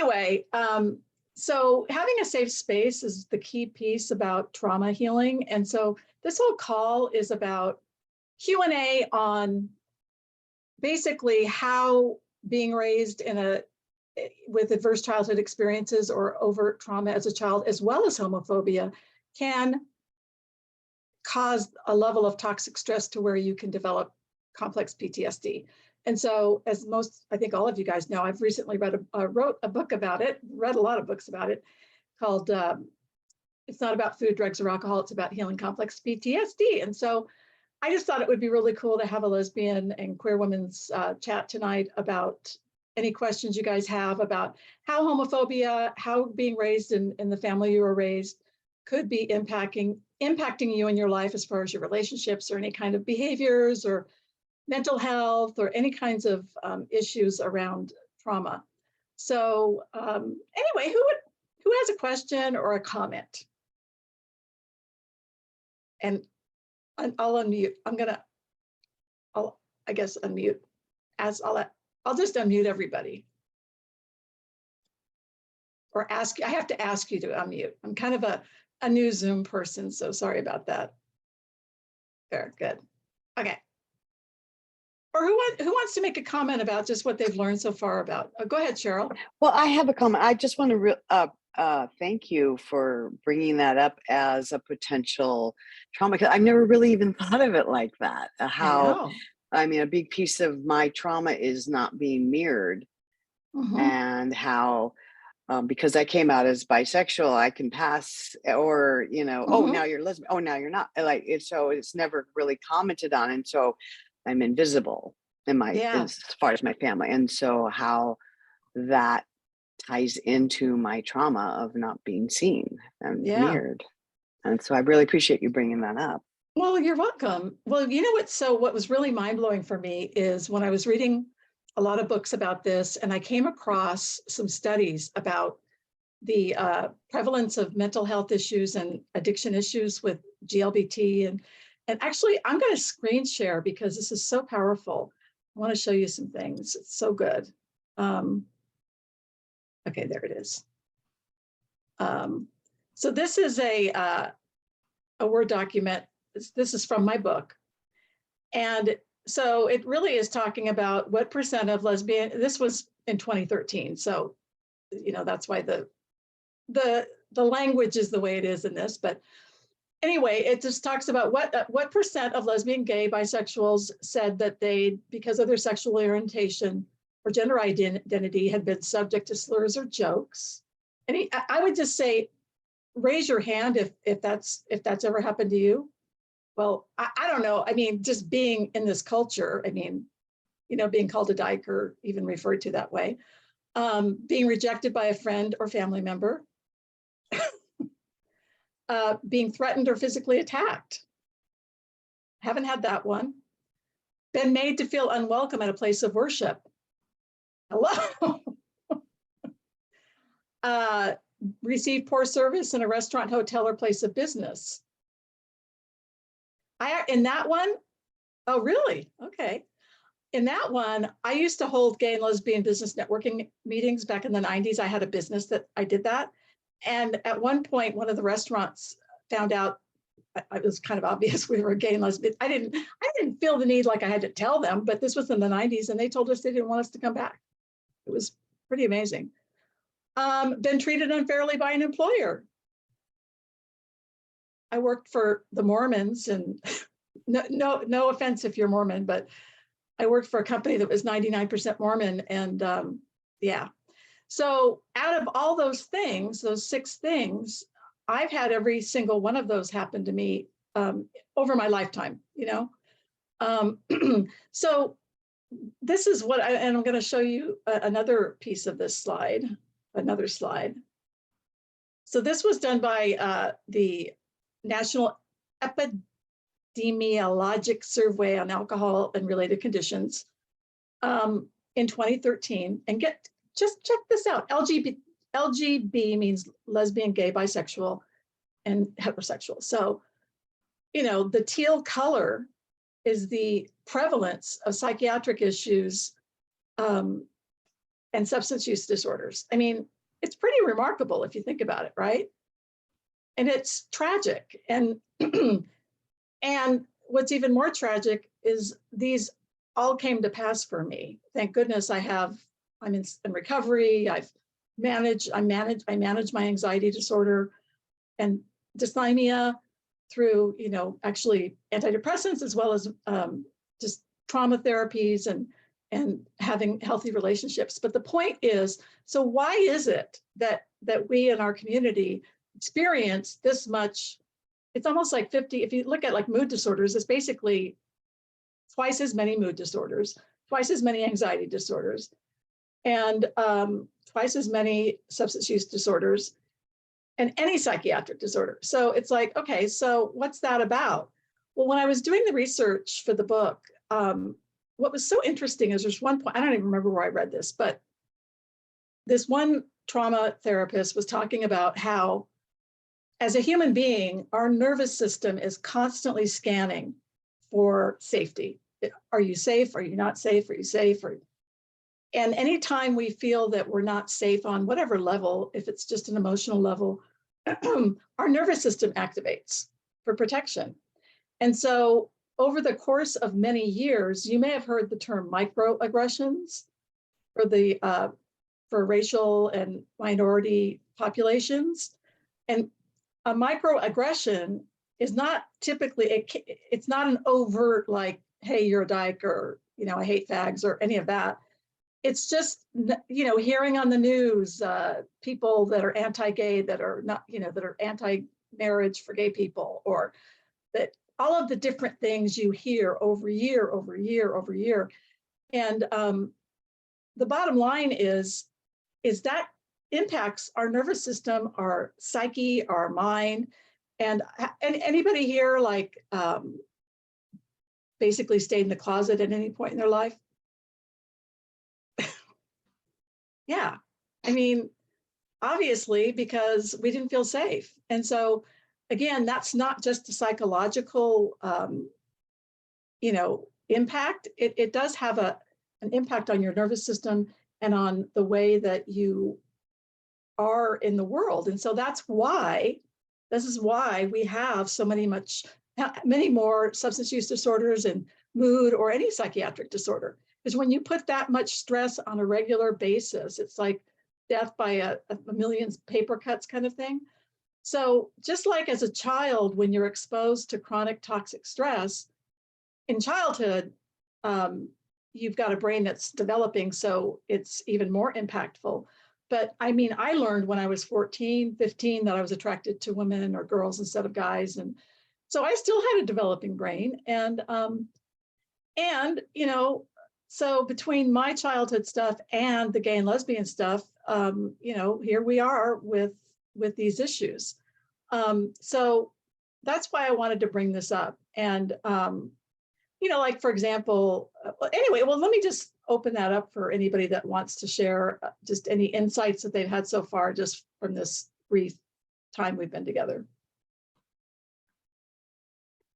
anyway, so having a safe space is the key piece about trauma healing. And so this whole call is about Q&A on basically how being raised with adverse childhood experiences or overt trauma as a child, as well as homophobia, can cause a level of toxic stress to where you can develop complex PTSD. And so, as I think all of you guys know, I've recently wrote a book about it, read a lot of books about it, called It's Not About Food, Drugs, or Alcohol, It's About Healing Complex PTSD. And so I just thought it would be really cool to have a lesbian and queer women's chat tonight about any questions you guys have about how homophobia, how being raised in the family you were raised could be impacting you in your life as far as your relationships or any kind of behaviors or mental health or any kinds of issues around trauma. So anyway, who has a question or a comment? And I'll unmute. I guess unmute. I'll just unmute everybody. Or I have to ask you to unmute. I'm kind of a new Zoom person, so sorry about that. There, good. Okay. Or who wants to make a comment about just what they've learned so far about? Go ahead, Cheryl. Well, I have a comment. I just want to thank you for bringing that up as a potential trauma, because I've never really even thought of it like that. I mean, a big piece of my trauma is not being mirrored, and how because I came out as bisexual, I can pass, or oh, now you're lesbian, oh, now you're not, like it. So it's never really commented on, and so I'm invisible as far as my family, and so how that ties into my trauma of not being seen and mirrored. And so I really appreciate you bringing that up. Well, you're welcome. Well, you know what was really mind-blowing for me is when I was reading a lot of books about this, and I came across some studies about the prevalence of mental health issues and addiction issues with GLBT. And actually, I'm going to screen share because this is so powerful. I want to show you some things. It's so good. Okay, there it is. So this is a Word document. This is from my book. And so it really is talking about what percent of lesbian, this was in 2013. So, that's why the language is the way it is in this. But anyway, it just talks about what percent of lesbian, gay, bisexuals said that they, because of their sexual orientation or gender identity, had been subject to slurs or jokes. And I would just say, raise your hand if that's ever happened to you. Well, I don't know. I mean, just being in this culture, I mean, being called a dyke or even referred to that way, being rejected by a friend or family member, being threatened or physically attacked. Haven't had that one. Been made to feel unwelcome at a place of worship. Hello. Received poor service in a restaurant, hotel, or place of business. In that one, oh, really? Okay. In that one, I used to hold gay and lesbian business networking meetings back in the 90s. I had a business that I did that. And at one point, one of the restaurants found out it was kind of obvious we were gay and lesbian. I didn't feel the need like I had to tell them, but this was in the 90s and they told us they didn't want us to come back. It was pretty amazing. Been treated unfairly by an employer. I worked for the Mormons, and no offense if you're Mormon, but I worked for a company that was 99% Mormon, and yeah. So out of all those things, those 6 things, I've had every single one of those happen to me over my lifetime, So this is what and I'm going to show you another piece of this slide, another slide. So this was done by the National Epidemiologic Survey on Alcohol and Related Conditions in 2013. And just check this out. LGB means lesbian, gay, bisexual, and heterosexual. So, the teal color is the prevalence of psychiatric issues and substance use disorders. I mean, it's pretty remarkable if you think about it, right? And it's tragic. And and what's even more tragic is these all came to pass for me. Thank goodness I'm in recovery. I manage my anxiety disorder and dysthymia through, actually antidepressants, as well as just trauma therapies and having healthy relationships. But the point is, so why is it that we in our community experience this much? It's almost like 50, if you look at like mood disorders, it's basically twice as many mood disorders, twice as many anxiety disorders, and twice as many substance use disorders, and any psychiatric disorder. So it's like, okay, so what's that about? Well, when I was doing the research for the book, what was so interesting is there's one point, I don't even remember where I read this, but this one trauma therapist was talking about how, as a human being, our nervous system is constantly scanning for safety. Are you safe? Are you not safe? Are you safe? And anytime we feel that we're not safe on whatever level, if it's just an emotional level, our nervous system activates for protection. And so over the course of many years, you may have heard the term microaggressions for racial and minority populations. And a microaggression is not typically, it's not an overt like, hey, you're a dyke, or, I hate fags, or any of that. It's just, hearing on the news, people that are anti-gay, that are not, that are anti-marriage for gay people, or that all of the different things you hear over year. And the bottom line is that impacts our nervous system, our psyche, our mind. And anybody here like basically stayed in the closet at any point in their life? Yeah, I mean, obviously, because we didn't feel safe. And so again, that's not just a psychological, impact. It does have an impact on your nervous system and on the way that you are in the world. And so this is why we have so many more substance use disorders and mood or any psychiatric disorder. Because when you put that much stress on a regular basis, it's like death by a million paper cuts kind of thing. So just like as a child, when you're exposed to chronic toxic stress in childhood, you've got a brain that's developing, so it's even more impactful. But I mean, I learned when I was 14, 15 that I was attracted to women or girls instead of guys. And so I still had a developing brain. And so between my childhood stuff and the gay and lesbian stuff, here we are with these issues. So that's why I wanted to bring this up. And, like, for example, anyway, well, let me just open that up for anybody that wants to share just any insights that they've had so far, just from this brief time we've been together.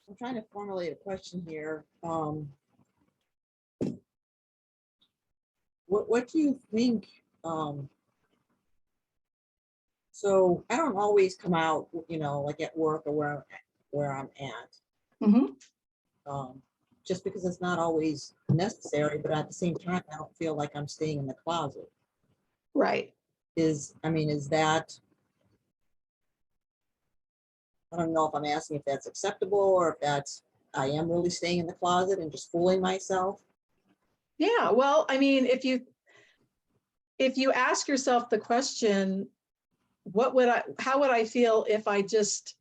I'm trying to formulate a question here. What do you think? So I don't always come out, like at work or where I'm at. Mm-hmm. Just because it's not always necessary, but at the same time, I don't feel like I'm staying in the closet. Right. Is that, I don't know if I'm asking if that's acceptable or if I am really staying in the closet and just fooling myself. Yeah, well, I mean, if you ask yourself the question, how would I feel if I just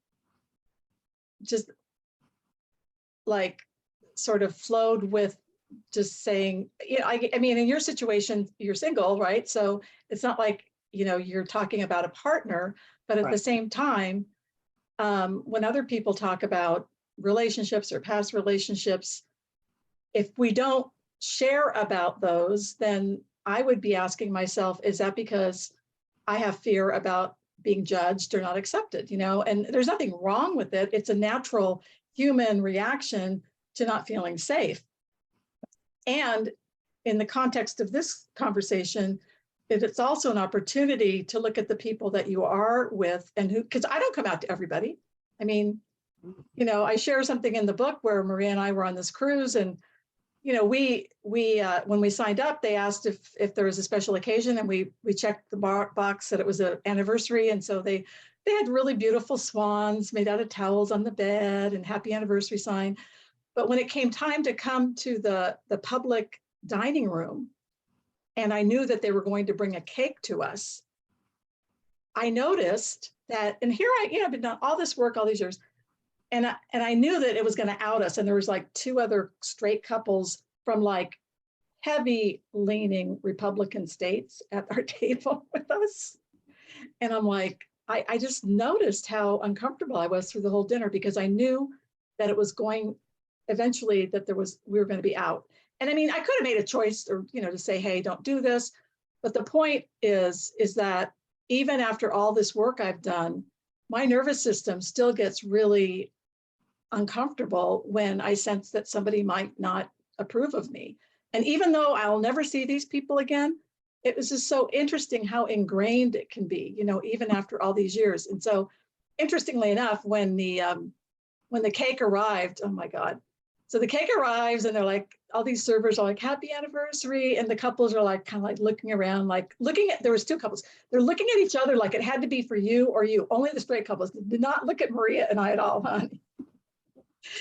like sort of flowed with just saying, I mean, in your situation, you're single, right? So it's not like, you're talking about a partner, but at the same time, when other people talk about relationships or past relationships, if we don't share about those, then I would be asking myself, is that because I have fear about being judged or not accepted, and there's nothing wrong with it. It's a natural human reaction to not feeling safe. And in the context of this conversation, it's also an opportunity to look at the people that you are with and who, because I don't come out to everybody. I mean, you know, I share something in the book where Maria and I were on this cruise, and you know, we when we signed up, they asked if there was a special occasion, and we checked the box that it was an anniversary, and so they had really beautiful swans made out of towels on the bed and happy anniversary sign. But when it came time to come to the public dining room, and I knew that they were going to bring a cake to us, I noticed that, and here I, you know, I've been doing all this work all these years, and I knew that it was going to out us. And there was like 2 other straight couples from like heavy leaning Republican states at our table with us. And I'm like, I just noticed how uncomfortable I was through the whole dinner, because I knew that it was going eventually, that we were going to be out. And I mean, I could have made a choice, or, you know, to say, hey, don't do this. But the point is that even after all this work I've done, my nervous system still gets really uncomfortable when I sense that somebody might not approve of me. And even though I'll never see these people again, it was just so interesting how ingrained it can be, you know, even after all these years. And so, interestingly enough, when the cake arrived, oh my God. So the cake arrives, and they're like, all these servers are like, happy anniversary. And the couples are like, kind of like looking around, like looking at, there was 2 couples. They're looking at each other like it had to be for you or you. Only the straight couples did not look at Maria and I at all, honey.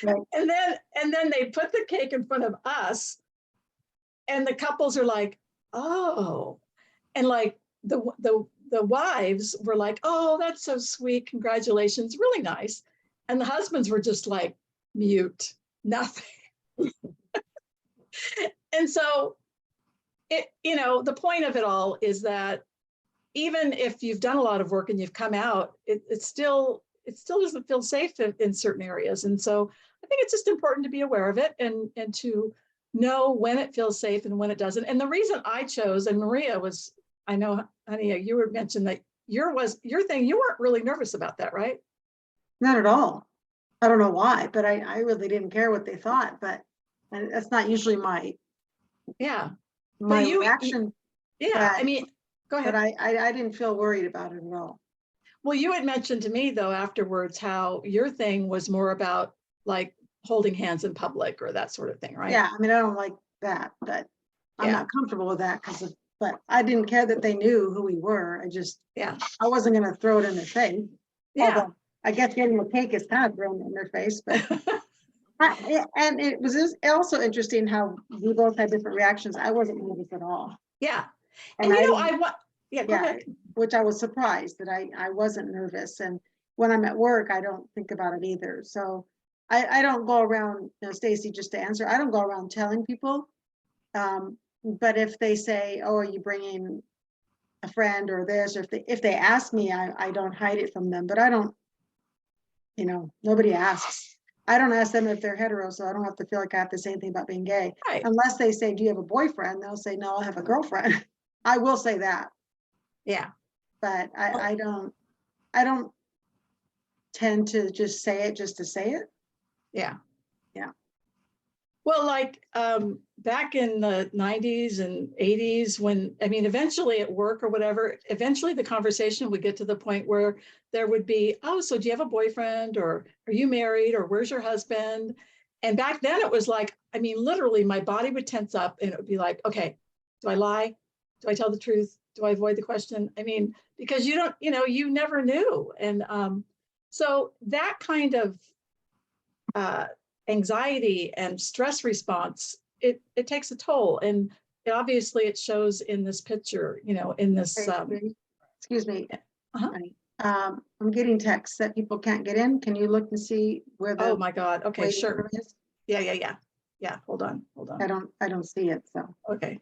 Right. And then they put the cake in front of us, and the couples are like, oh, and like the wives were like, oh, that's so sweet, congratulations, really nice. And the husbands were just like mute, nothing. And so it, you know, the point of it all is that even if you've done a lot of work and you've come out, it still doesn't feel safe in certain areas. And so I think it's just important to be aware of it, and to know when it feels safe and when it doesn't. And the reason I chose, and Maria was, I know, honey, you were mentioned that your thing, you weren't really nervous about that, right? Not at all. I don't know why, but I really didn't care what they thought, but that's not usually my reaction. Yeah, I mean, go ahead. But I didn't feel worried about it at all. Well, you had mentioned to me though afterwards how your thing was more about like holding hands in public or that sort of thing, right? Yeah, I mean, I don't like that, but I'm not comfortable with that but I didn't care that they knew who we were. I wasn't going to throw it in their face. Yeah. Although I guess getting a cake is kind of thrown in their face, but and it was also interesting how we both had different reactions. I wasn't nervous at all. Yeah. And you know, go ahead. Which I was surprised that I wasn't nervous. And when I'm at work, I don't think about it either. So I don't go around, you know, Stacy, just to answer, I don't go around telling people. But if they say, oh, are you bringing a friend or this, or if they ask me, I don't hide it from them, but I don't, you know, nobody asks. I don't ask them if they're hetero, so I don't have to feel like I have to say anything about being gay. Right. Unless they say, do you have a boyfriend? They'll say, no, I have a girlfriend. I will say that. Yeah. But I don't tend to just say it just to say it. Yeah. Yeah. Well, like back in the 90s and 80s, when, I mean, eventually at work or whatever, eventually the conversation would get to the point where there would be, oh, so do you have a boyfriend, or are you married, or where's your husband? And back then it was like, I mean, literally my body would tense up and it would be like, okay, do I lie? Do I tell the truth? Do I avoid the question? I mean, because you don't, you know, you never knew. And so that kind of anxiety and stress response, it takes a toll. And obviously it shows in this picture, you know, in this. Excuse me. I'm getting texts that people can't get in. Can you look and see where the oh my God. Okay, sure. Is? Yeah. Hold on. I don't see it. So. Okay.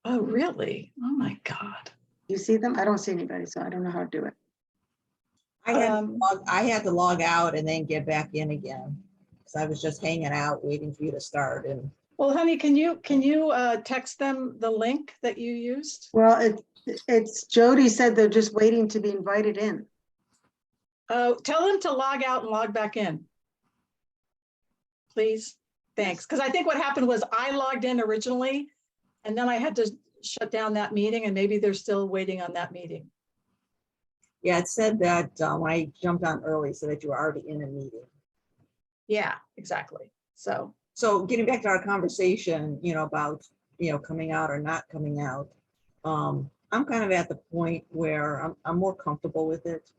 Oh, really? Oh my God. You see them? I don't see anybody, so I don't know how to do it. I had to log out and then get back in again, because I was just hanging out waiting for you to start. And well, honey, can you text them the link that you used? Well, it's Jody said they're just waiting to be invited in. Tell them to log out and log back in, please. Thanks. Because I think what happened was I logged in originally, and then I had to shut down that meeting and maybe they're still waiting on that meeting. Yeah, it said that when I jumped on early, so that you were already in a meeting. Yeah, exactly. So getting back to our conversation, about, coming out or not coming out, I'm kind of at the point where I'm more comfortable with it.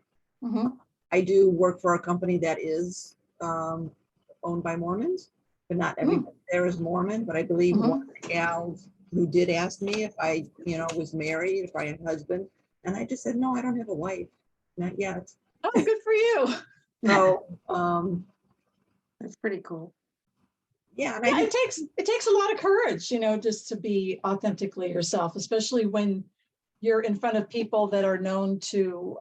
mhm. I do work for a company that is owned by Mormons, but not everybody there is Mormon. But I believe one of the gals who did ask me if I, was married, if I had a husband, and I just said, no, I don't have a wife, not yet. Oh, good for you. So, That's pretty cool. yeah, and Yeah, it takes a lot of courage, just to be authentically yourself, especially when you're in front of people that are known to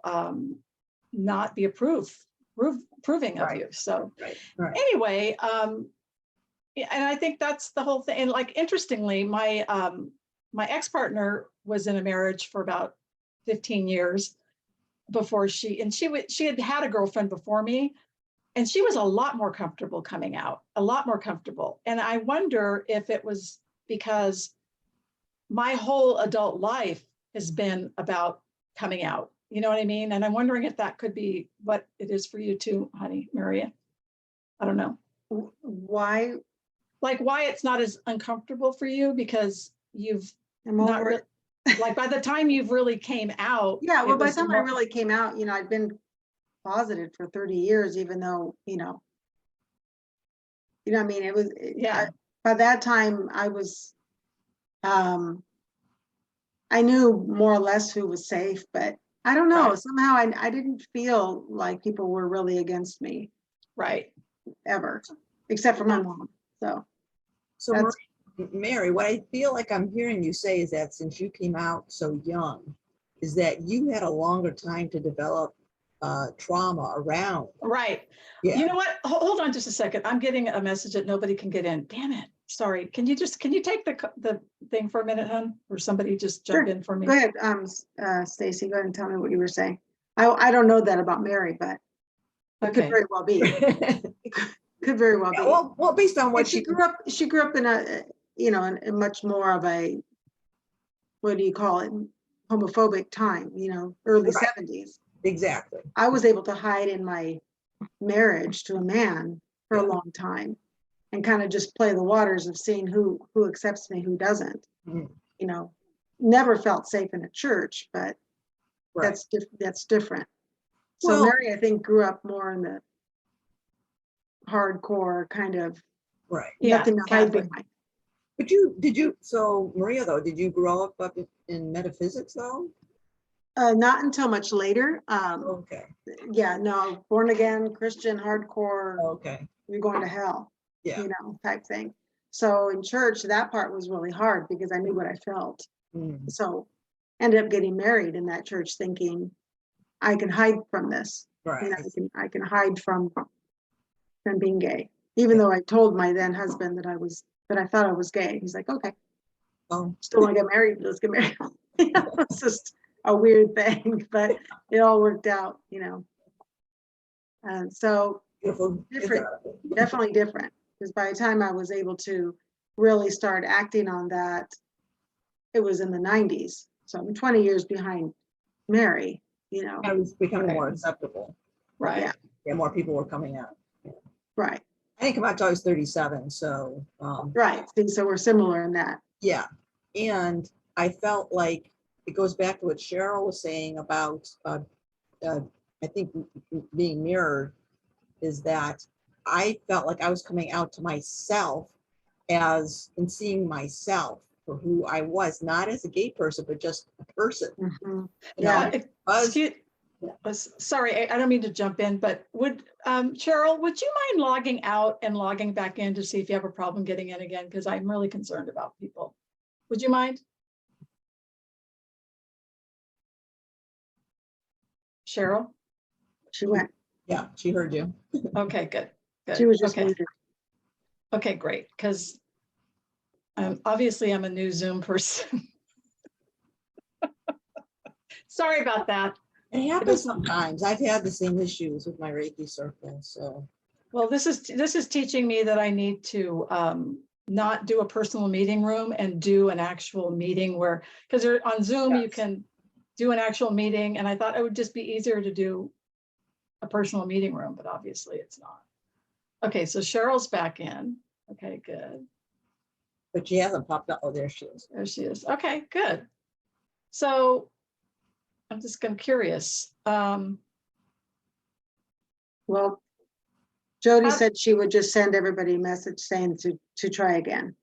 not be approving of you. So right. anyway, yeah, and I think that's the whole thing. And like, interestingly, my ex-partner was in a marriage for about 15 years before she had had a girlfriend before me, and she was a lot more comfortable coming out, a lot more comfortable. And I wonder if it was because my whole adult life has been about coming out. You know what I mean? And I'm wondering if that could be what it is for you too, honey, Maria. I don't know. Why? Like why it's not as uncomfortable for you, because you've not really, like by the time you've really came out. Yeah, well, by the time I really came out, I'd been closeted for 30 years, even though, what I mean? It was, by that time I was, I knew more or less who was safe, but I don't know, somehow I didn't feel like people were really against me. Right. Ever, except for my mom. So Mary, what I feel like I'm hearing you say is that since you came out so young, is that you had a longer time to develop trauma around. Right. Yeah. You know what? Hold on just a second. I'm getting a message that nobody can get in. Damn it. Sorry. Can you take the thing for a minute, hon? Or somebody just jump in for me? Go ahead, Stacy. Go ahead and tell me what you were saying. I don't know that about Mary, but it could very well be. Could very well be. Well, based on what she grew up in a, in much more of a, what do you call it, homophobic time, early 70s. Exactly. I was able to hide in my marriage to a man for a long time and kind of just play the waters of seeing who accepts me, who doesn't. Never felt safe in a church, but that's different. So Mary, I think, grew up more in the hardcore kind of nothing to hide behind. But so Maria, though, did you grow up in metaphysics though? Not until much later. Okay. Yeah, no, born again, Christian, hardcore. Okay. You're going to hell. Yeah. Type thing. So in church, that part was really hard because I knew what I felt. So ended up getting married in that church thinking I can hide from this. Right. I can hide from being gay. Even though I told my then husband that I thought I was gay. He's like, okay. Still want to get married? Let's get married. It's just a weird thing, but it all worked out, And so different, definitely different. Because by the time I was able to really start acting on that, it was in the 90s. So I'm 20 years behind Mary, I was becoming more acceptable. Right. Yeah, more people were coming out. Right. I didn't come out until I was 37, so. Right, so we're similar in that. Yeah, and I felt like it goes back to what Cheryl was saying about, I think being mirrored, is that I felt like I was coming out to myself and seeing myself for who I was, not as a gay person, but just a person. Sorry, I don't mean to jump in, but Cheryl, would you mind logging out and logging back in to see if you have a problem getting in again? Because I'm really concerned about people. Would you mind? Cheryl? She went. Yeah, she heard you. Okay, good. She was just muted. Okay, great. Because obviously I'm a new Zoom person. Sorry about that. It happens sometimes. I've had the same issues with my Reiki circle. So, well, this is teaching me that I need to not do a personal meeting room and do an actual meeting where, because on Zoom, you Yes. can do an actual meeting. And I thought it would just be easier to do a personal meeting room, but obviously it's not. Okay, so Cheryl's back in. Okay, good. But she hasn't popped up. Oh, there she is. There she is. Okay, good. So I'm just kind of curious. Well, Jody How- said she would just send everybody a message saying to try again.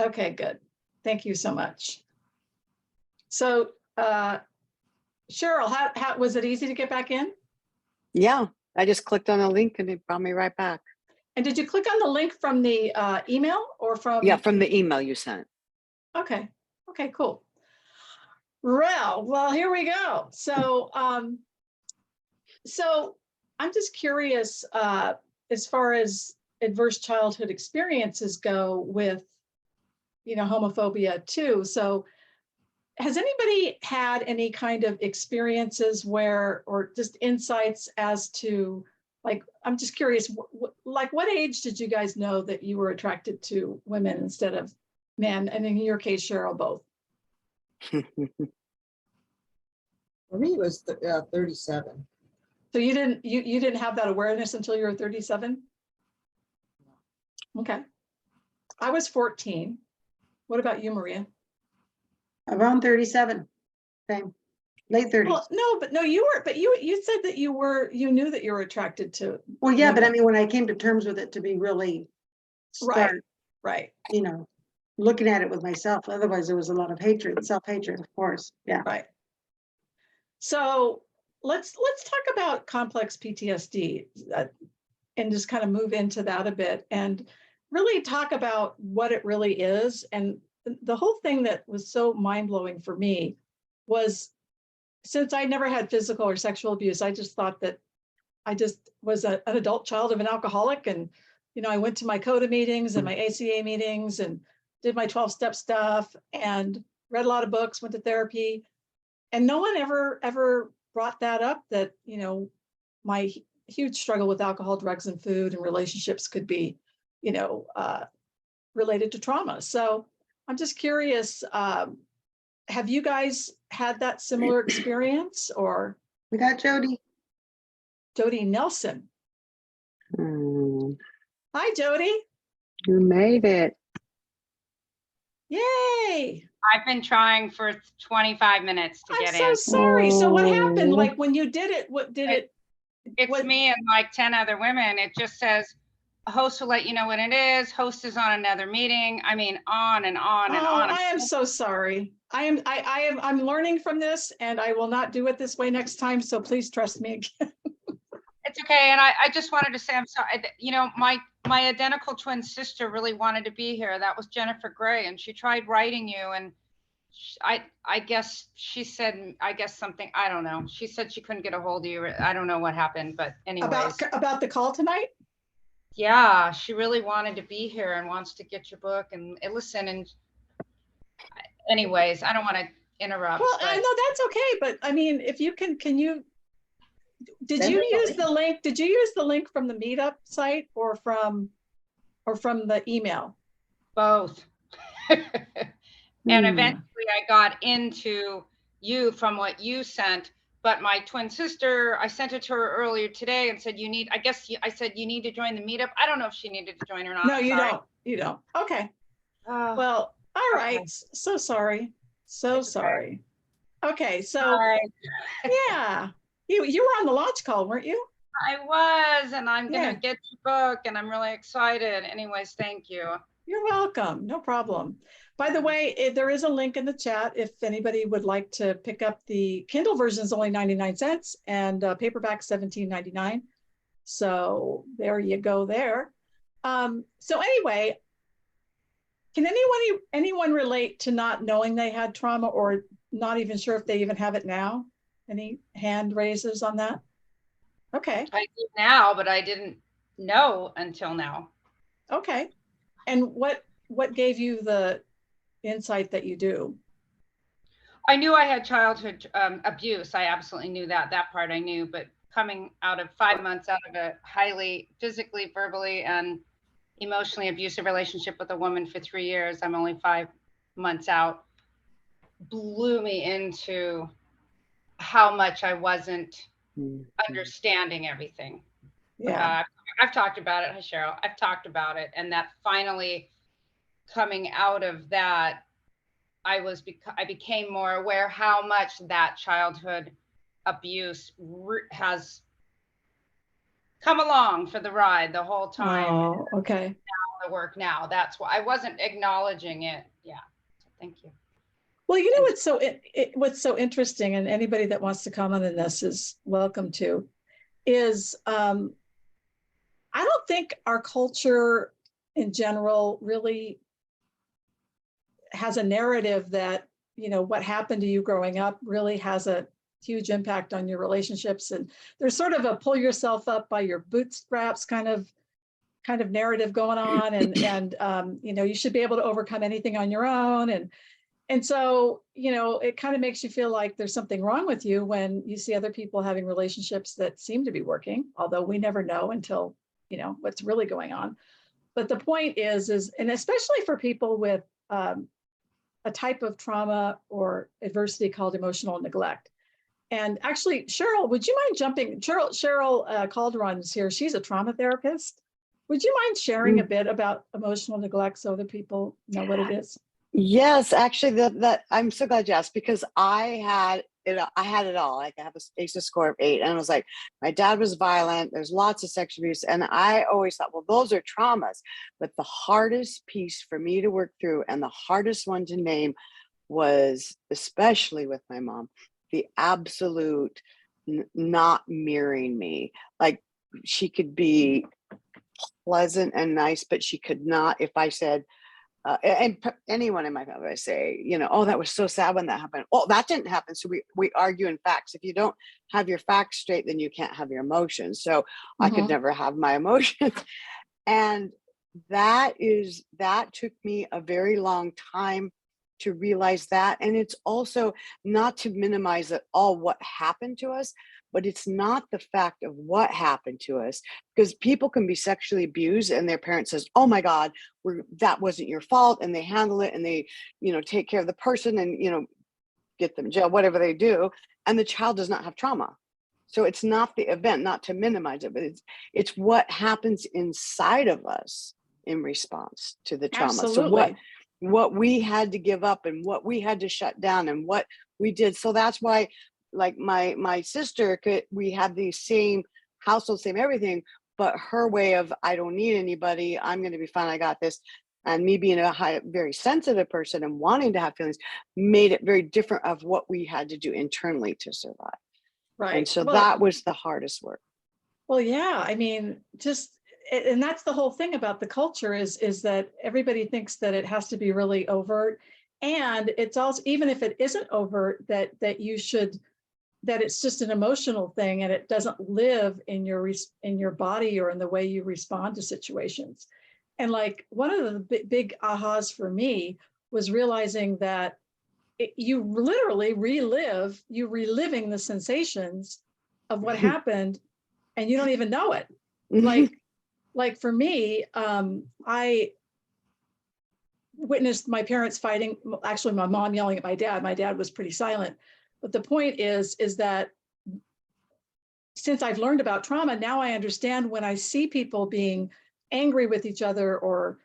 Okay, good. Thank you so much. So Cheryl, how was it easy to get back in? Yeah, I just clicked on a link and it brought me right back. And did you click on the link from the email or from? Yeah, from the email you sent. Okay. Okay, cool. Well, here we go. So, so I'm just curious, as far as adverse childhood experiences go with, homophobia too. So has anybody had any kind of experiences where, or just insights as to, like, I'm just curious, like what age did you guys know that you were attracted to women instead of men? And in your case, Cheryl, both. For me, it was 37. So you didn't have that awareness until you were 37? Okay. I was 14. What about you, Maria? Around 37, same, late 30s. Well, no, you said that you knew that you were attracted to. Well, yeah, but I women. mean, when I came to terms with it to be really start, Right. looking at it with myself, otherwise there was a lot of hatred, self-hatred, of course. Yeah. Right. So let's talk about complex PTSD and just kind of move into that a bit and really talk about what it really is. And the whole thing that was so mind-blowing for me was, since I never had physical or sexual abuse, I just thought that I just was an adult child of an alcoholic. And, I went to my CODA meetings and my ACA meetings and did my 12-step stuff and read a lot of books, went to therapy. And no one ever brought that up, that, my huge struggle with alcohol, drugs, and food and relationships could be, related to trauma. So I'm just curious, have you guys had that similar experience? Or We got Jody. Jody Nelson. Hi, Jody. You made it. Yay. I've been trying for 25 minutes to I'm get so in. sorry. So what happened? Oh. Like when you did it, what did it? It's what- me and like 10 other women. It just says, a host will let you know when it is. Host is on another meeting. I mean, on and on and on. I am so sorry. I'm learning from this, and I will not do it this way next time. So please trust me again. It's okay. And I just wanted to say, I'm sorry. My identical twin sister really wanted to be here. That was Jennifer Gray. And she tried writing you. And I guess she said, something, I don't know. She said she couldn't get a hold of you. I don't know what happened, but anyways. About the call tonight? Yeah, she really wanted to be here and wants to get your book and listen. And anyways, I don't want to interrupt. Well, but I know that's okay, but I mean, if you can you, did Send you her the use link. the link? Did you use the link from the meetup site or from the email? both. And eventually I got into you from what you sent, but my twin sister, I sent it to her earlier today and said, I said, you need to join the meetup. I don't know if she needed to join or not. No, you Sorry. don't. You don't. Okay. Oh, Well, all right. okay. So sorry. So It's okay. sorry. Okay. So sorry. yeah, you were on the launch call, weren't you? I was, and I'm Yeah. gonna get your book and I'm really excited. Anyways, thank you. You're welcome. No problem. By the way, there is a link in the chat if anybody would like to pick up the Kindle version is only 99 cents and paperback $17.99. So there you go there. So anyway, can anyone relate to not knowing they had trauma or not even sure if they even have it now? Any hand raises on that? Okay. I do now, but I didn't know until now. Okay. And what gave you the insight that you do? I knew I had childhood abuse. I absolutely knew that part I knew, but coming out of 5 months out of a highly physically, verbally, and emotionally abusive relationship with a woman for 3 years. I'm only 5 months out. Blew me into how much I wasn't understanding everything. Yeah. I've talked about it, hi Cheryl, I've talked about it, and that finally coming out of that, I became more aware how much that childhood abuse has come along for the ride the whole time. Oh, okay. The work now. That's why I wasn't acknowledging it. Yeah. So thank you. Well, you know what's so interesting, and anybody that wants to comment on this is welcome to, is I don't think our culture in general really has a narrative that, you know, what happened to you growing up really has a huge impact on your relationships. And there's sort of a pull yourself up by your bootstraps kind of narrative going on. And you know, you should be able to overcome anything on your own. And so, you know, it kind of makes you feel like there's something wrong with you when you see other people having relationships that seem to be working, although we never know until, you know, what's really going on. But the point is, and especially for people with a type of trauma or adversity called emotional neglect. And actually, Cheryl, would you mind jumping? Cheryl Calderon is here. She's a trauma therapist. Would you mind sharing a bit about emotional neglect so other people know what it is? Yes, actually, that I'm so glad you asked, because I had it all. Like, I have a ACEs score of 8, and I was like, my dad was violent. There's lots of sexual abuse, and I always thought, well, those are traumas. But the hardest piece for me to work through, and the hardest one to name, was, especially with my mom, the absolute not mirroring me. Like, she could be pleasant and nice, but she could not, if I said, and anyone in my family, I say, you know, oh, that was so sad when that happened. Oh, that didn't happen. So we argue in facts. If you don't have your facts straight, then you can't have your emotions. So I could never have my emotions. And that took me a very long time to realize that. And it's also not to minimize at all what happened to us, but it's not the fact of what happened to us, because people can be sexually abused and their parent says, oh my God, that wasn't your fault. And they handle it and they, you know, take care of the person and, you know, get them in jail, whatever they do. And the child does not have trauma. So it's not the event, not to minimize it, but it's what happens inside of us in response to the trauma. Absolutely. So what we had to give up and what we had to shut down and what we did. So that's why, like, my sister we had the same household, same everything, but her way of, I don't need anybody, I'm going to be fine, I got this. And me being a very sensitive person and wanting to have feelings made it very different of what we had to do internally to survive. Right. And so that was the hardest work. Well, yeah, I mean, and that's the whole thing about the culture is that everybody thinks that it has to be really overt. And it's also, even if it isn't overt, that it's just an emotional thing and it doesn't live in your body or in the way you respond to situations. And like one of the big ahas for me was realizing that you literally you're reliving the sensations of what happened and you don't even know it. Like for me, I witnessed my parents fighting, actually my mom yelling at my dad. My dad was pretty silent. But the point is that since I've learned about trauma, now I understand when I see people being angry with each other or,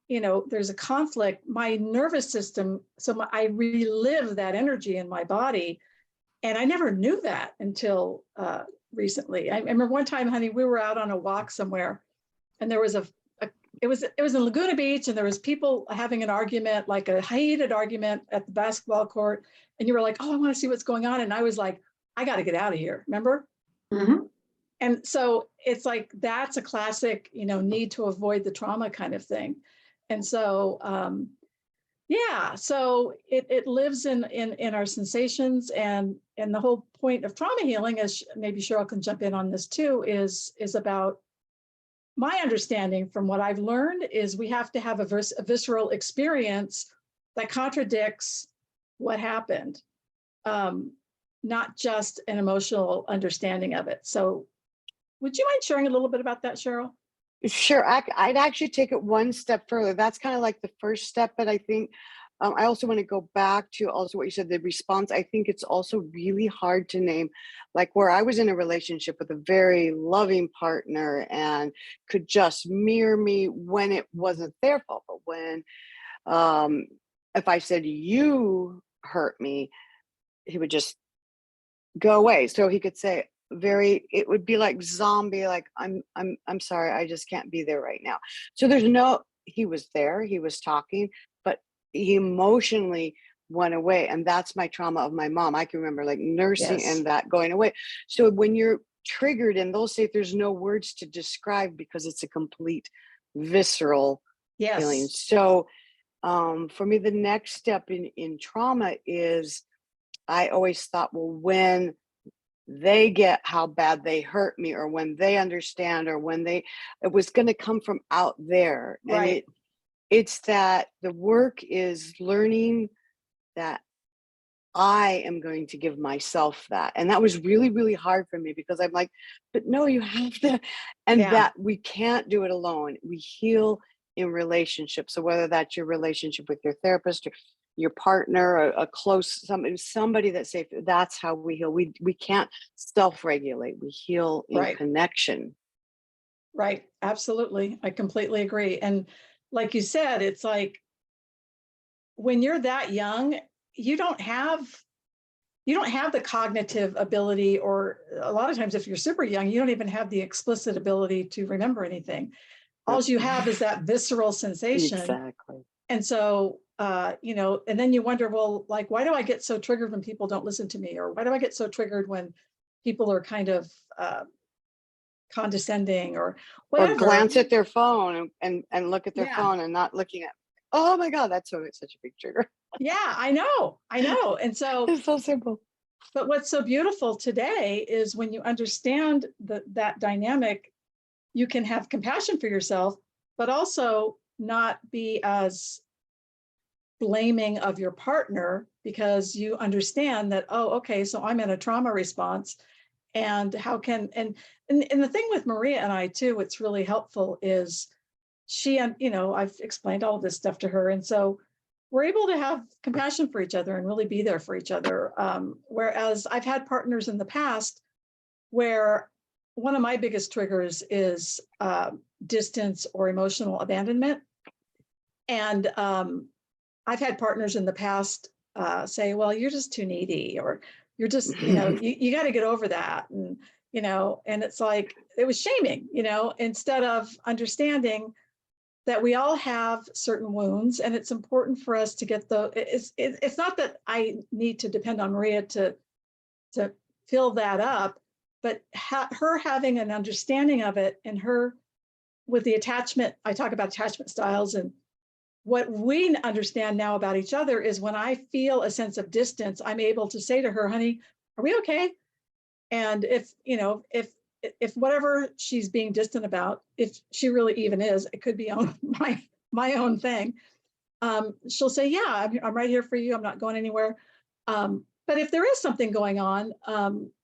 you know, there's a conflict, my nervous system, I relive that energy in my body. And I never knew that until recently. I remember one time, honey, we were out on a walk somewhere and there was it was in Laguna Beach and there was people having an argument, like a heated argument at the basketball court. And you were like, oh, I want to see what's going on. And I was like, I got to get out of here. Remember? Mm-hmm. And so it's like, that's a classic, you know, need to avoid the trauma kind of thing. And so, yeah, so it lives in our sensations, and the whole point of trauma healing, as maybe Cheryl can jump in on this too, is about, my understanding from what I've learned is we have to have a visceral experience that contradicts what happened, not just an emotional understanding of it. So would you mind sharing a little bit about that, Cheryl? Sure, I'd actually take it one step further. That's kind of like the first step, but I think I also want to go back to also what you said, the response. I think it's also really hard to name, like where I was in a relationship with a very loving partner and could just mirror me when it wasn't their fault, but when if I said you hurt me, he would just go away. So he could say it would be like zombie, like I'm sorry, I just can't be there right now. So he was there, he was talking, but he emotionally went away. And that's my trauma of my mom. I can remember like nursing Yes. and that going away. So when you're triggered in those states, there's no words to describe because it's a complete visceral feeling. Yes. So for me, the next step in trauma is I always thought, well, when they get how bad they hurt me, or when they understand, or when it was going to come from out there. Right. And it's that the work is learning that I am going to give myself that. And that was really, really hard for me because I'm like, but no, you have to, and Yeah. that we can't do it alone. We heal in relationships. So whether that's your relationship with your therapist or your partner, a close somebody that's safe, that's how we heal. We can't self-regulate. We heal in Right. connection. Right. Absolutely. I completely agree. And like you said, it's like when you're that young, you don't have the cognitive ability, or a lot of times if you're super young, you don't even have the explicit ability to remember anything. All you have is that visceral sensation. Exactly. And so, and then you wonder, well, like, why do I get so triggered when people don't listen to me? Or why do I get so triggered when people are kind of condescending or whatever? Or glance at their phone and look at their Yeah. phone and not looking at, oh my God, that's such a big trigger. Yeah, I know. And so It's so simple. But what's so beautiful today is when you understand that dynamic, you can have compassion for yourself, but also not be as blaming of your partner, because you understand that, oh, okay, so I'm in a trauma response. And how can, and the thing with Maria and I too, what's really helpful is she, I've explained all of this stuff to her. And so we're able to have compassion for each other and really be there for each other. Whereas I've had partners in the past where one of my biggest triggers is distance or emotional abandonment. And I've had partners in the past say, well, you're just too needy, or you're just, you got to get over that. And, and it's like, it was shaming, instead of understanding that we all have certain wounds, and it's important for us to get it's not that I need to depend on Maria to fill that up, but her having an understanding of it, and her with the attachment. I talk about attachment styles, and what we understand now about each other is when I feel a sense of distance, I'm able to say to her, honey, are we okay? And if whatever she's being distant about, if she really even is, it could be on my own thing. She'll say, yeah, I'm right here for you. I'm not going anywhere. But if there is something going on,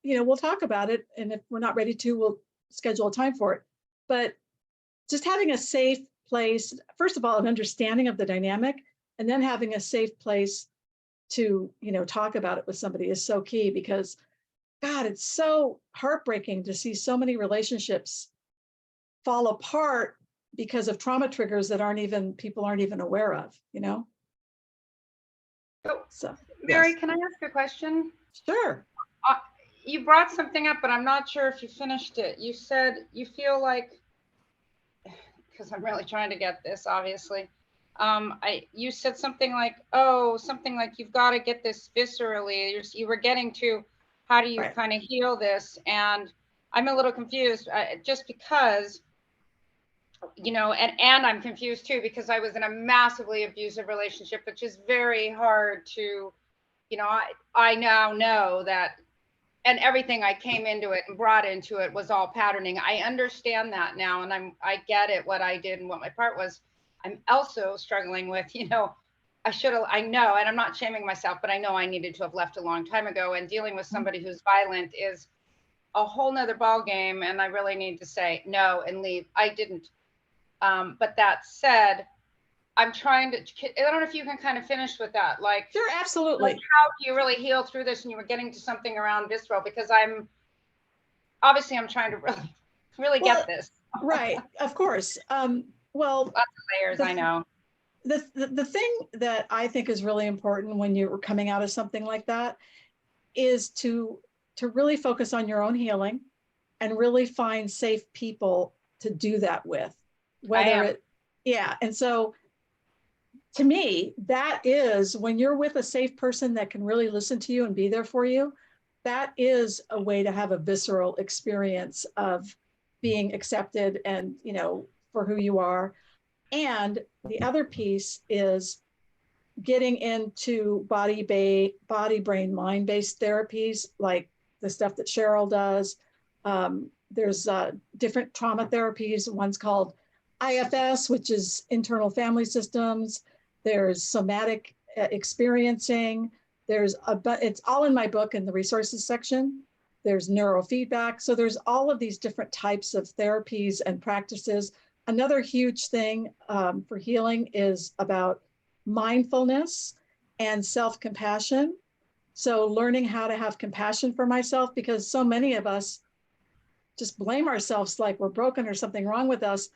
we'll talk about it. And if we're not ready to, we'll schedule a time for it. But just having a safe place, first of all, an understanding of the dynamic, and then having a safe place to, talk about it with somebody is so key, because God, it's so heartbreaking to see so many relationships fall apart because of trauma triggers that people aren't even aware of, So, Mary, yes. can I ask a question? Sure. You brought something up, but I'm not sure if you finished it. You said you feel like, because I'm really trying to get this, obviously. You said something like, you've got to get this viscerally. You were getting to, how do you Right. kind of heal this? And I'm a little confused, just because, and I'm confused too, because I was in a massively abusive relationship, which is very hard to, I now know that, and everything I came into it and brought into it was all patterning. I understand that now, and I get it, what I did and what my part was. I'm also struggling with, I know, and I'm not shaming myself, but I know I needed to have left a long time ago, and dealing with somebody who's violent is a whole nother ball game. And I really need to say no and leave. I didn't But that said, I'm trying to, I don't know if you can kind of finish with that. Like, Sure, absolutely. like how do you really heal through this? And you were getting to something around visceral, because I'm trying to really Well, get this. Right, of course. Well, Lots of layers, I know. the thing that I think is really important when you're coming out of something like that is to really focus on your own healing and really find safe people to do that with. Yeah. And so to me, that is when you're with a safe person that can really listen to you and be there for you, that is a way to have a visceral experience of being accepted and, you know, for who you are. And the other piece is getting into body, brain, mind-based therapies, like the stuff that Cheryl does. There's different trauma therapies. One's called IFS, which is internal family systems. There's somatic experiencing. It's all in my book in the resources section. There's neurofeedback. So there's all of these different types of therapies and practices. Another huge thing for healing is about mindfulness and self-compassion. So learning how to have compassion for myself, because so many of us just blame ourselves like we're broken or something wrong with us.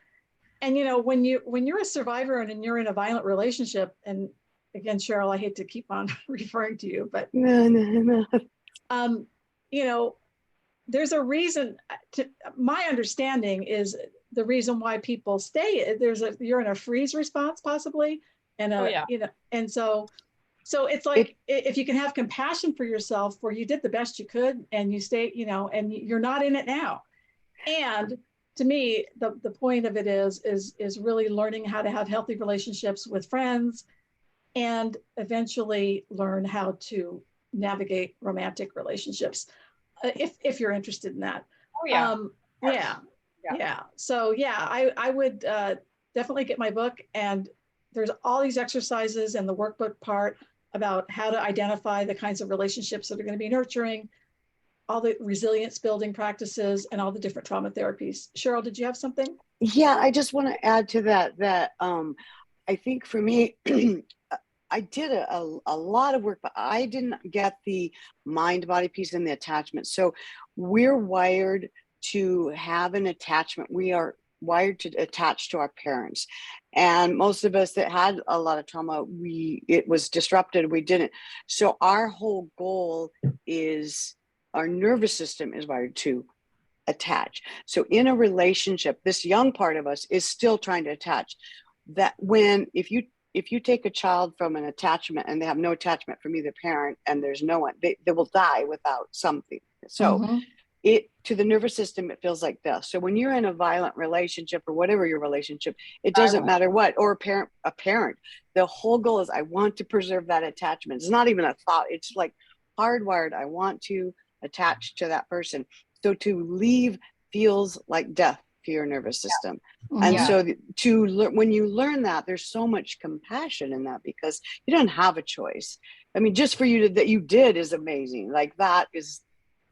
And you know, when you're a survivor and you're in a violent relationship, and again, Cheryl, I hate to keep on referring to you, but No. You know, there's a reason. My understanding is the reason why people stay. You're in a freeze response possibly, and you know, and so it's like if you can have compassion for yourself, where you did the best you could, and you stay, you know, and you're not in it now. And to me, the point of it is really learning how to have healthy relationships with friends, and eventually learn how to navigate romantic relationships, if you're interested in that. Oh yeah. Yeah. So yeah, I would definitely get my book, and there's all these exercises and the workbook part about how to identify the kinds of relationships that are going to be nurturing, all the resilience building practices, and all the different trauma therapies. Cheryl, did you have something? Yeah, I just want to add to that I think for me, I did a lot of work, but I didn't get the mind-body piece and the attachment. So we're wired to have an attachment. We are wired to attach to our parents. And most of us that had a lot of trauma, it was disrupted, we didn't. So our whole goal is, our nervous system is wired to attach. So in a relationship, this young part of us is still trying to attach. That if you take a child from an attachment and they have no attachment from either parent, and there's no one, they will die without something. So to the nervous system, it feels like death. So when you're in a violent relationship, or whatever your relationship, it doesn't matter what, or a parent, the whole goal is, I want to preserve that attachment. It's not even a thought. It's like hardwired. I want to attach to that person. So to leave feels like death to your nervous system. And so when you learn that, there's so much compassion in that, because you don't have a choice. I mean, just for you that you did is amazing. Like, that is,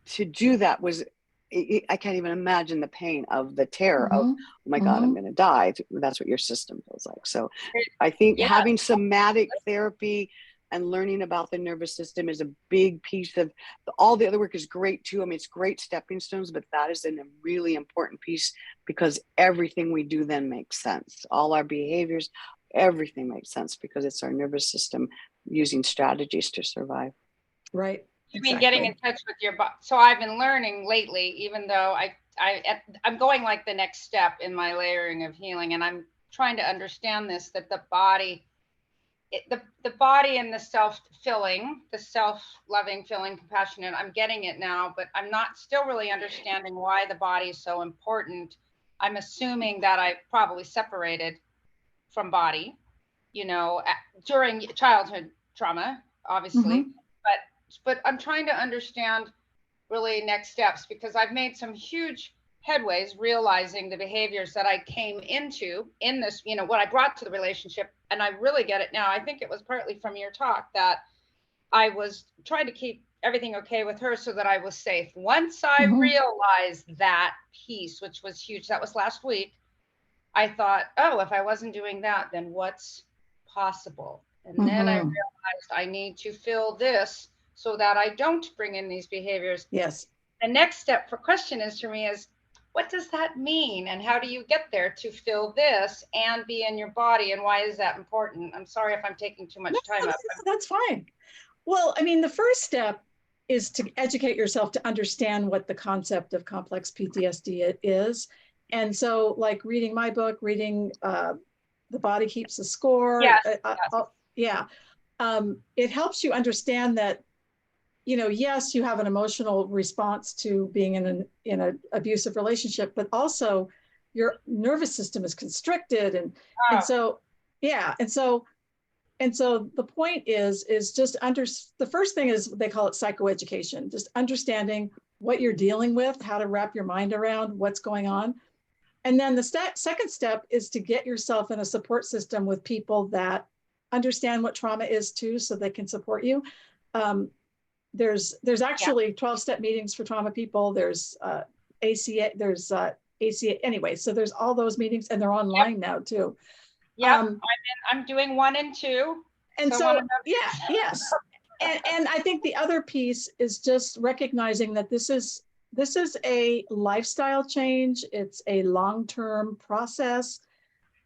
to do that was, I can't even imagine the pain of the terror of, oh my God, I'm going to die. That's what your system feels like. So I think having somatic therapy and learning about the nervous system is a big piece of all the other work is great too. I mean, it's great stepping stones, but that is a really important piece, because everything we do then makes sense. All our behaviors, everything makes sense, because it's our nervous system using strategies to survive. Right. You mean getting in touch with your body? So I've been learning lately, even though I'm going like the next step in my layering of healing, and I'm trying to understand this, that the body, the body and the self-filling, the self-loving, filling, compassionate, I'm getting it now, but I'm not still really understanding why the body is so important. I'm assuming that I probably separated from body, you know, during childhood trauma, obviously, but I'm trying to understand really next steps, because I've made some huge headways realizing the behaviors that I came into in this, you know, what I brought to the relationship. And I really get it now. I think it was partly from your talk that I was trying to keep everything okay with her so that I was safe. Once I realized that piece, which was huge, that was last week, I thought, oh, if I wasn't doing that, then what's possible? And then I realized I need to fill this so that I don't bring in these behaviors. Yes. The next step for question is for me is, what does that mean? And how do you get there to fill this and be in your body? And why is that important? I'm sorry if I'm taking too much time up. That's fine. Well, I mean, the first step is to educate yourself to understand what the concept of complex PTSD is. And so like reading my book, reading The Body Keeps the Score. Yes. It helps you understand that, you know, yes, you have an emotional response to being in an abusive relationship, but also your nervous system is constricted. And so, yeah. And so the point is just the first thing is they call it psychoeducation, just understanding what you're dealing with, how to wrap your mind around what's going on. And then the second step is to get yourself in a support system with people that understand what trauma is too, so they can support you. There's actually 12-step meetings for trauma people. There's ACA, there's ACA, anyway, so there's all those meetings and they're online now too. Yeah, I'm doing 1 and 2. And so yes. And I think the other piece is just recognizing that this is a lifestyle change. It's a long-term process,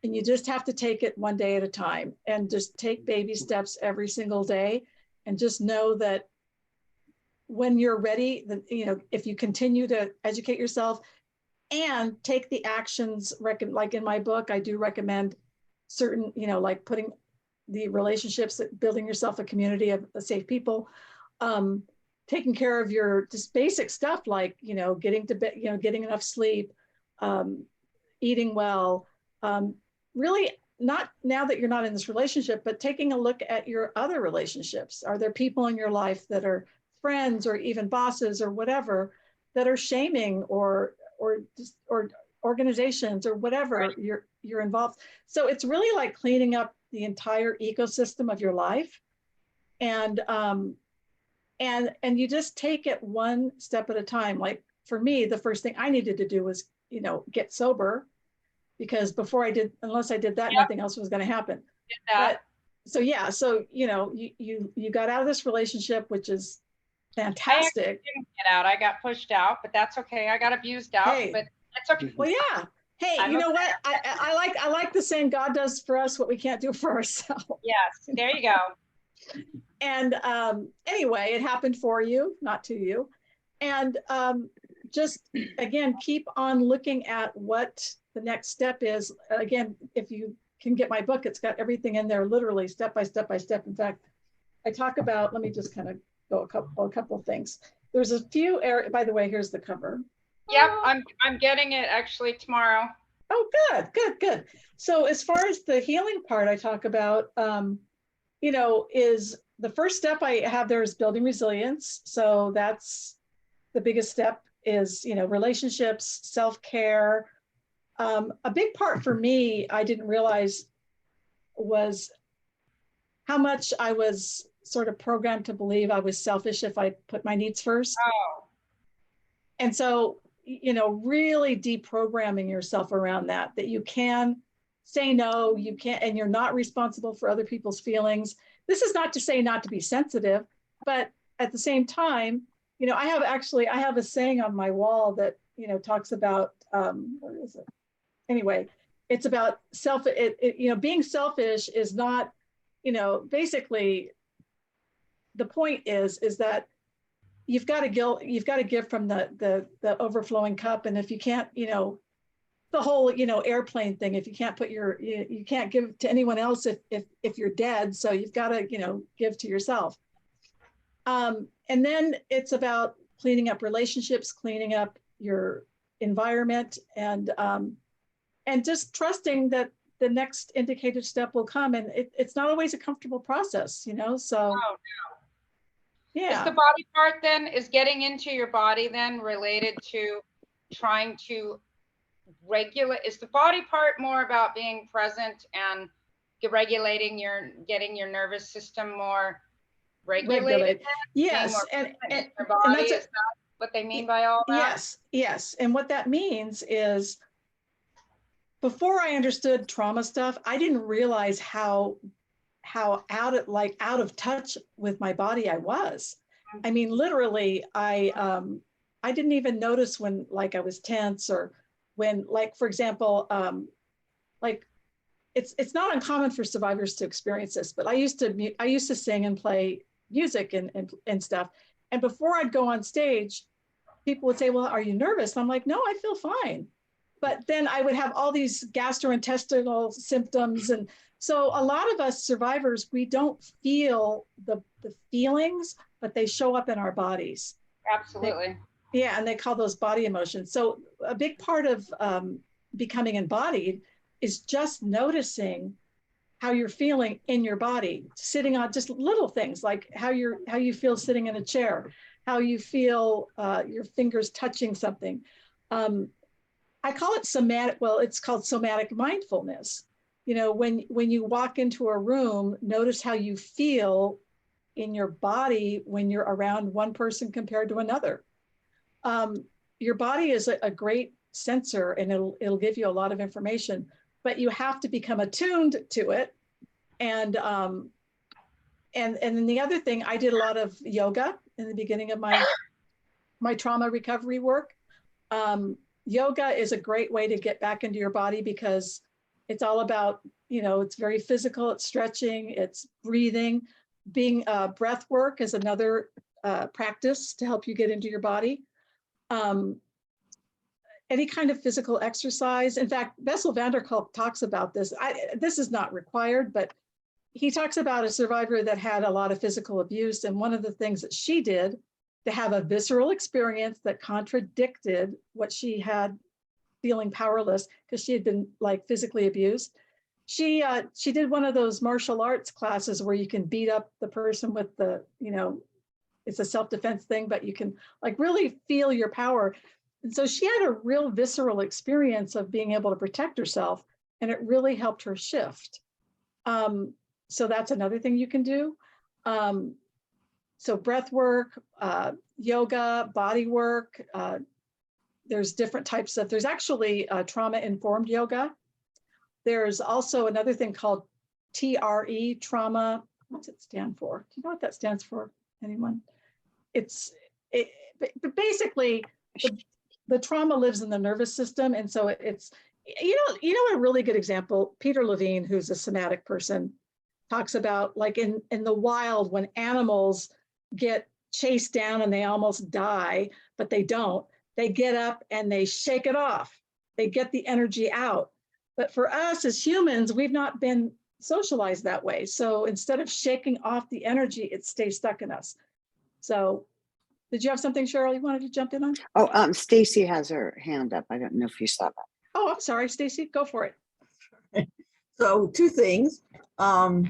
and you just have to take it one day at a time and just take baby steps every single day. And just know that when you're ready, you know, if you continue to educate yourself and take the actions, like in my book, I do recommend certain, you know, like putting the relationships, building yourself a community of safe people, taking care of your just basic stuff, like, you know, getting to bed, you know, getting enough sleep, eating well, really not now that you're not in this relationship, but taking a look at your other relationships. Are there people in your life that are friends or even bosses or whatever that are shaming or organizations or whatever you're involved. So it's really like cleaning up the entire ecosystem of your life. And you just take it one step at a time. Like for me, the first thing I needed to do was, you know, get sober, because unless I did that, nothing else was going to happen. But, so yeah, so, you know, you got out of this relationship, which is fantastic. I didn't get out. I got pushed out, but that's okay. I got abused out, but that's okay. Well, yeah. Hey, you know what? I like the saying, God does for us what we can't do for ourselves. Yes, there you go. And anyway, it happened for you, not to you. And just, again, keep on looking at what the next step is. Again, if you can get my book, it's got everything in there, literally step by step by step. In fact, I talk about, let me just kind of go a couple of things. There's a few areas, by the way, here's the cover. Yep, I'm getting it actually tomorrow. Oh, good. So as far as the healing part, I talk about, you know, is the first step I have there is building resilience. So that's the biggest step is, you know, relationships, self-care. A big part for me, I didn't realize, was how much I was sort of programmed to believe I was selfish if I put my needs first. Oh. And so, you know, really deprogramming yourself around that you can say no, you can't, and you're not responsible for other people's feelings. This is not to say not to be sensitive, but at the same time, you know, I have a saying on my wall that, you know, talks about, where is it? Anyway, it's about you know, being selfish is not, you know, basically the point is that you've got to give from the overflowing cup. And if you can't, you know, the whole, you know, airplane thing, if you can't put you can't give to anyone else if you're dead. So you've got to, you know, give to yourself. And then it's about cleaning up relationships, cleaning up your environment, and just trusting that the next indicative step will come. And it's not always a comfortable process, you know, so. Oh, no. Yeah. Is the body part then, is getting into your body then related to trying to regulate? Is the body part more about being present and getting your nervous system more regulated? Yes. And that's is that what they mean by all that? Yes. And what that means is before I understood trauma stuff, I didn't realize how out of touch with my body I was. I mean, literally, I didn't even notice when like I was tense, or when, like, for example, like it's not uncommon for survivors to experience this, but I used to sing and play music and stuff. And before I'd go on stage, people would say, well, are you nervous? And I'm like, no, I feel fine. But then I would have all these gastrointestinal symptoms. And so a lot of us survivors, we don't feel the feelings, but they show up in our bodies. Absolutely. Yeah, and they call those body emotions. So a big part of becoming embodied is just noticing how you're feeling in your body, sitting on just little things like how you feel sitting in a chair, how you feel your fingers touching something. I call it somatic. Well, it's called somatic mindfulness. You know, when you walk into a room, notice how you feel in your body when you're around one person compared to another. Your body is a great sensor, and it'll give you a lot of information, but you have to become attuned to it. And then the other thing, I did a lot of yoga in the beginning of my trauma recovery work. Yoga is a great way to get back into your body because it's all about, you know, it's very physical, it's stretching, it's breathing. Breath work is another practice to help you get into your body. Any kind of physical exercise. In fact, Bessel van der Kolk talks about this. This is not required, but he talks about a survivor that had a lot of physical abuse. And one of the things that she did to have a visceral experience that contradicted what she had, feeling powerless because she had been like physically abused. She did one of those martial arts classes where you can beat up the person with the, you know, it's a self-defense thing, but you can like really feel your power. And so she had a real visceral experience of being able to protect herself, and it really helped her shift. So that's another thing you can do. So breath work, yoga, body work. There's different types of, there's actually trauma-informed yoga. There's also another thing called TRE, trauma. What's it stand for? Do you know what that stands for? Anyone? But basically, the trauma lives in the nervous system. And so it's, you know, a really good example, Peter Levine, who's a somatic person, talks about like in the wild, when animals get chased down and they almost die, but they don't, they get up and they shake it off. They get the energy out. But for us as humans, we've not been socialized that way. So instead of shaking off the energy, it stays stuck in us. So did you have something, Cheryl, you wanted to jump in on? Oh, Stacy has her hand up. I don't know if you saw that. Oh, I'm sorry, Stacy, go for it. So two things. I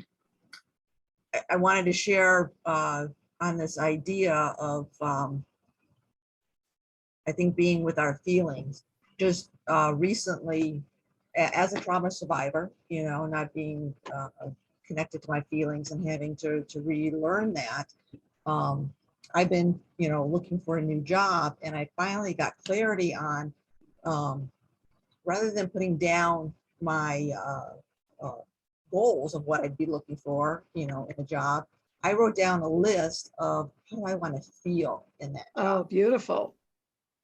wanted to share on this idea of, I think, being with our feelings. Just recently, as a trauma survivor, you know, not being connected to my feelings and having to relearn that, I've been, you know, looking for a new job, and I finally got clarity on, rather than putting down my goals of what I'd be looking for, you know, in a job, I wrote down a list of how do I want to feel in that job. Oh, beautiful.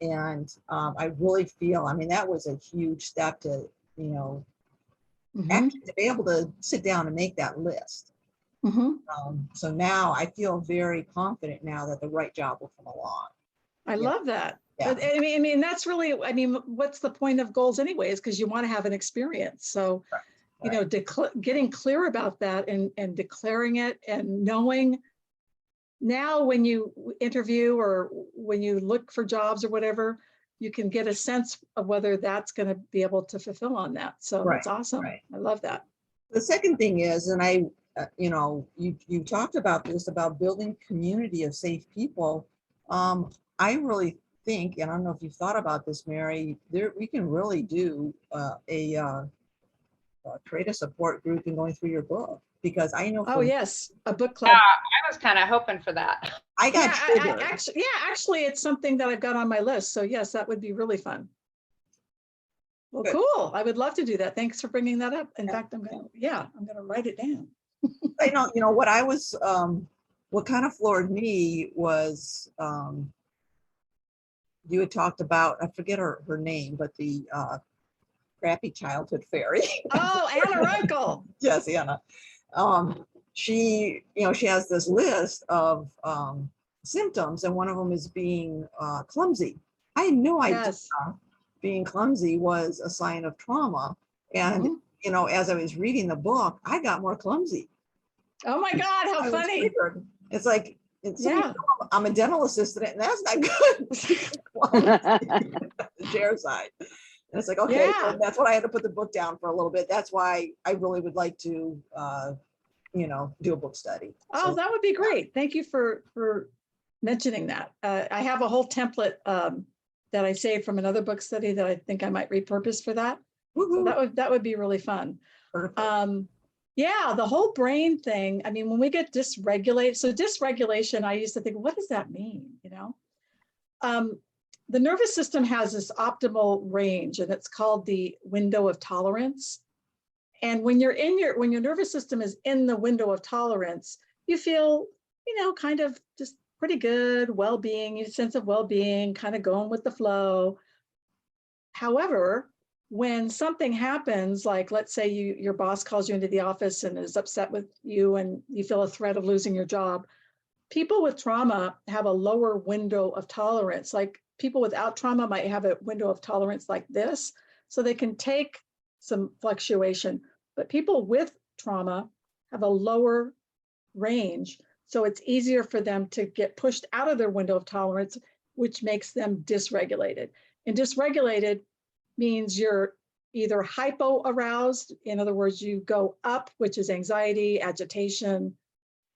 And I really feel, I mean, that was a huge step to, you know, Mm-hmm. actually to be able to sit down and make that list. Mm-hmm. So now I feel very confident now that the right job will come along. I love that. Yeah. But I mean, that's really, I mean, what's the point of goals anyways? Because you want to have an experience. So, Right. you know, getting clear about that and declaring it and knowing now when you interview or when you look for jobs or whatever, you can get a sense of whether that's going to be able to fulfill on that. So Right, that's awesome. right. I love that. The second thing is, and I, you know, you talked about this, about building community of safe people. I really think, and I don't know if you've thought about this, Mary, we can really do create a support group in going through your book, because I know. Oh yes, a book Yeah, club. I was kind of hoping for that. I got triggered. Actually, it's something that I've got on my list. So yes, that would be really fun. Well, Good. cool. I would love to do that. Thanks for bringing that up. In fact, I'm gonna write it down. I know, what I was, what kind of floored me was, you had talked about, I forget her name, but the crappy childhood fairy. Oh, Anna Runkle. Yes, Anna. She, she has this list of symptoms, and one of them is being clumsy. I had no idea Yes. being clumsy was a sign of trauma. And, as I was reading the book, I got more clumsy. Oh my God, how I was funny. triggered. It's like, Yeah. I'm a dental assistant, and that's not good. The chair side. And it's like, okay, Yeah. so that's what I had to put the book down for a little bit. That's why I really would like to, do a book study. Oh, So, that would be great. Thank you for mentioning that. I have a whole template that I saved from another book study that I think I might repurpose for that. So woohoo, that would be really fun. perfect. Yeah, the whole brain thing. I mean, when we get dysregulated, so dysregulation, I used to think, what does that mean? The nervous system has this optimal range, and it's called the window of tolerance. And when when your nervous system is in the window of tolerance, you feel, kind of just pretty good, well-being, a sense of well-being, kind of going with the flow. However, when something happens, like let's say your boss calls you into the office and is upset with you and you feel a threat of losing your job, people with trauma have a lower window of tolerance. Like people without trauma might have a window of tolerance like this, so they can take some fluctuation, but people with trauma have a lower range. So it's easier for them to get pushed out of their window of tolerance, which makes them dysregulated. And dysregulated means you're either hypo-aroused, in other words, you go up, which is anxiety, agitation,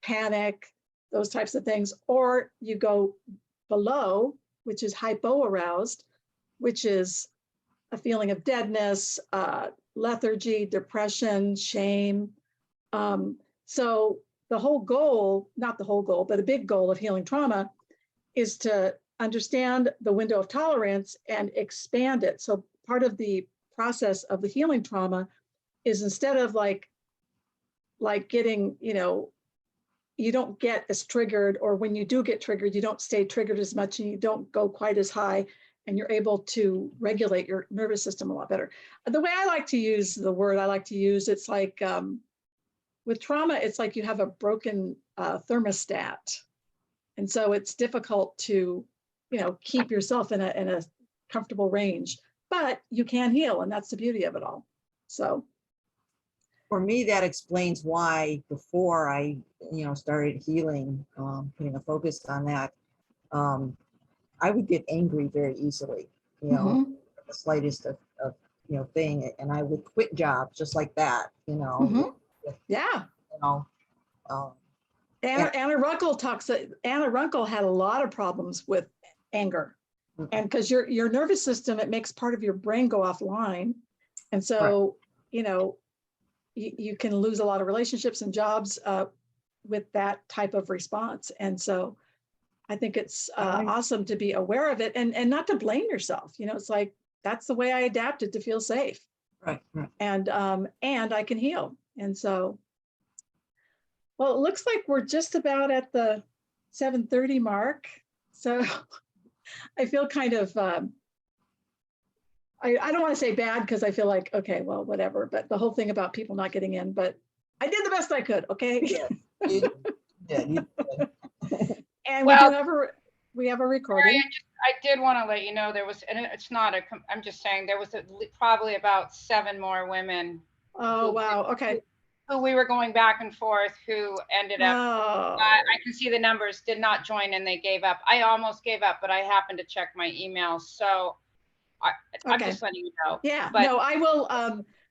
panic, those types of things, or you go below, which is hypo-aroused, which is a feeling of deadness, lethargy, depression, shame. So the whole goal, not the whole goal, but a big goal of healing trauma is to understand the window of tolerance and expand it. So part of the process of the healing trauma is instead of like getting, you don't get as triggered, or when you do get triggered, you don't stay triggered as much and you don't go quite as high, and you're able to regulate your nervous system a lot better. The way I like to use the word it's like with trauma, it's like you have a broken thermostat. And so it's difficult to, keep yourself in a comfortable range, but you can heal, and that's the beauty of it all. So For me, that explains why before I, started healing, putting a focus on that, I would get angry very easily, the slightest of thing, and I would quit jobs just like that, Yeah. Yeah. Anna Runkle had a lot of problems with anger. And because your nervous system, it makes part of your brain go offline. And so, you can lose a lot of relationships and jobs with that type of response. And so I think it's awesome to be aware of it and not to blame yourself. It's like, that's the way I adapted to feel safe. Right. And I can heal. And so, well, it looks like we're just about at the 7:30 mark. So I feel kind of, I don't want to say bad, because I feel like, okay, well, whatever, but the whole thing about people not getting in, but I did the best I could. Okay. Yeah. You did. And Well, we have a recording. I did want to let you know there was, and it's not I'm just saying there was probably about 7 more women. Oh, wow. Okay. Who we were going back and forth, who ended up, Oh. I can see the numbers, did not join and they gave up. I almost gave up, but I happened to check my emails. So I'm just letting you know. Yeah, but no, I will,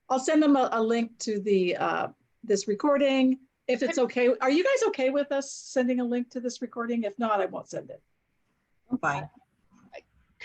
I'll send them a link to the this recording, if it's okay. Are you guys okay with us sending a link to this recording? If not, I won't send it. I'm fine.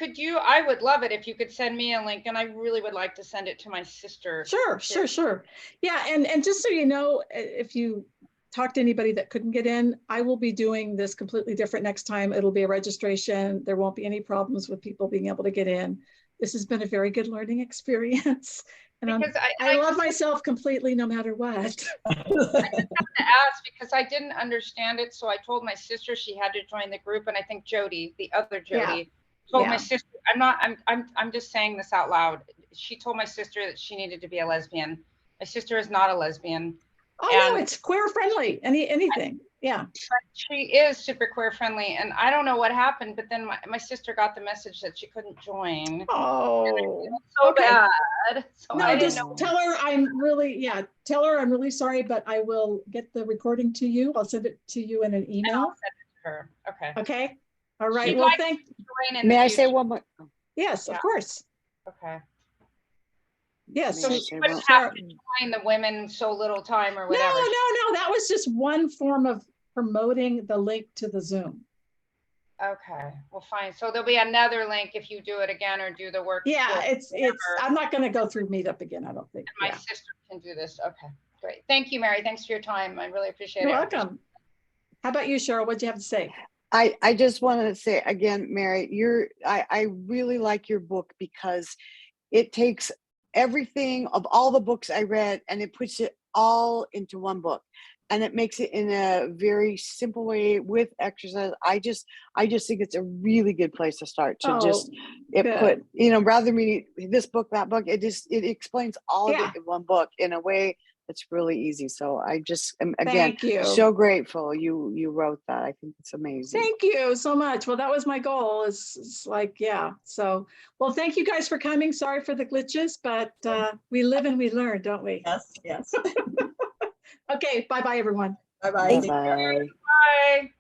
I would love it if you could send me a link, and I really would like to send it to my sister. Sure. Yeah, and just so you know, if you talk to anybody that couldn't get in, I will be doing this completely different next time. It'll be a registration. There won't be any problems with people being able to get in. this has been a very good learning experience. And Because I love myself completely no matter what. I just have to ask because I didn't understand it. So I told my sister she had to join the group. And I think Jody, the other Jody, told my sister, I'm just saying this out loud. She told my sister that she needed to be a lesbian. My sister is not a lesbian. Oh, no, it's queer friendly. Anything. Yeah. She is super queer friendly. And I don't know what happened, but then my sister got the message that she couldn't join. Oh, So okay. bad. So No, I didn't just know. tell her I'm really sorry, but I will get the recording to you. I'll send it to you in an email. I'll send it to her. Okay. Okay. All right. She'd Well, like thank. May I say one more? Yes, of course. Okay. Yes. So May I she say wouldn't one- have to join the women so little time or No, whatever. no. That was just one form of promoting the link to the Zoom. Okay, well, fine. So there'll be another link if you do it again or do the work. Yeah, it's. I'm not going to go through Meetup again. I don't think. My sister can do this. Okay, great. Thank you, Mary. Thanks for your time. I really appreciate it. You're welcome. How about you, Cheryl? What'd you have to say? I just want to say again, Mary, I really like your book because it takes everything of all the books I read and it puts it all into one book. And it makes it in a very simple way with exercise. I just think it's a really good place to start to put, rather than reading this book, that book, it explains all of it in one book in a way that's really easy. So I just am, again, so grateful you wrote that. I think it's amazing. Thank you so much. Well, that was my goal. It's like, So, well, thank you guys for coming. Sorry for the glitches, but we live and we learn, don't we? Yes, yes. Okay, bye-bye, everyone. Bye-bye. Bye-bye. Bye.